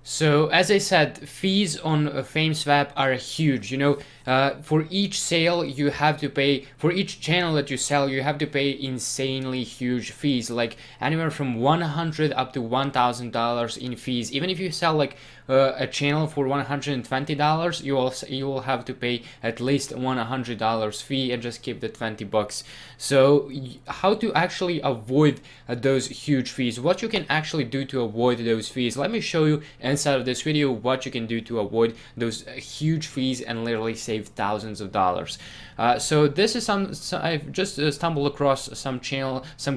So as I said, fees on FameSwap are huge. For each sale you have to pay, for each channel that you sell, you have to pay insanely huge fees, like anywhere from 100 up to $1,000 in fees. Even if you sell like a channel for $120, you will have to pay at least $100 fee and just keep the 20 bucks. So how to actually avoid those huge fees? What you can actually do to avoid those fees? Let me show you inside of this video what you can do to avoid those huge fees and literally save thousands of dollars. So this is I've just stumbled across some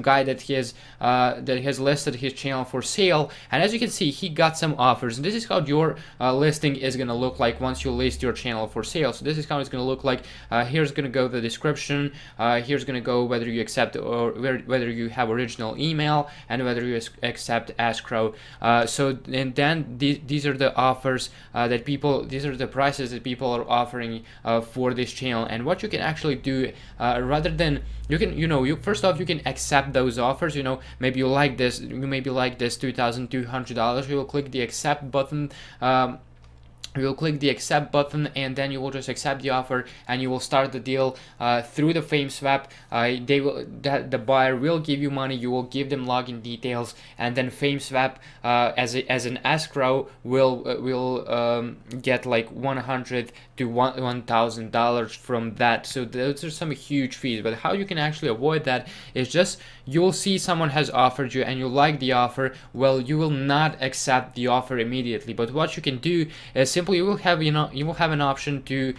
guy that has listed his channel for sale, and as you can see, he got some offers. And this is how your listing is gonna look like once you list your channel for sale. So this is how it's gonna look like. Here's gonna go the description. Here's gonna go whether you accept or whether you have original email and whether you accept escrow. And then these are the offers these are the prices that people are offering for this channel. And what you can actually do, rather than first off, you can accept those offers. Maybe you like this, $2,200. You will click the accept button. You will click the accept button, and then you will just accept the offer, and you will start the deal through the FameSwap. The buyer will give you money. You will give them login details, and then FameSwap as an escrow will get like $100 to $1,000 from that. So those are some huge fees. But how you can actually avoid that is just, you will see someone has offered you and you like the offer. Well, you will not accept the offer immediately, but what you can do is simply you will have an option to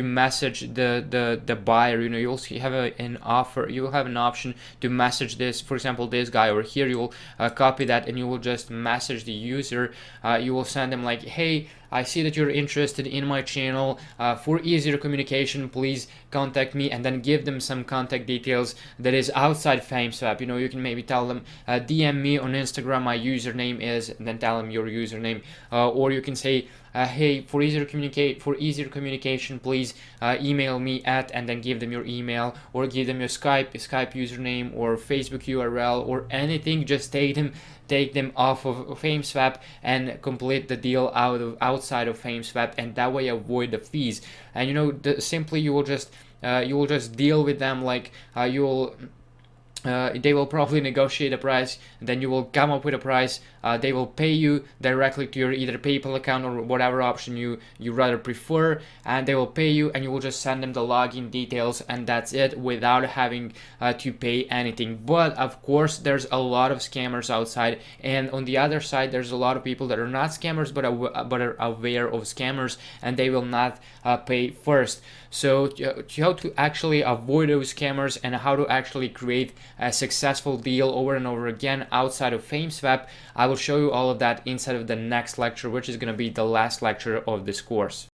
message the buyer. You will have an offer. You will have an option to message this, for example, this guy over here. You will copy that and you will just message the user. You will send them like, hey, I see that you're interested in my channel. For easier communication, please contact me, and then give them some contact details that is outside FameSwap. You can maybe tell them, DM me on Instagram, my username is, and then tell them your username. Or you can say, hey, for easier communication, please email me at, and then give them your email, or give them your Skype username, or Facebook URL, or anything. Just take them off of FameSwap and complete the deal outside of FameSwap, and that way avoid the fees. And simply you will just deal with them like they will probably negotiate a price, then you will come up with a price. They will pay you directly to your either PayPal account or whatever option you rather prefer, and they will pay you, and you will just send them the login details, and that's it, without having to pay anything. But of course, there's a lot of scammers outside, and on the other side, there's a lot of people that are not scammers but are aware of scammers, and they will not pay first. So how to actually avoid those scammers and how to actually create a successful deal over and over again outside of FameSwap, I will show you all of that inside of the next lecture, which is going to be the last lecture of this course.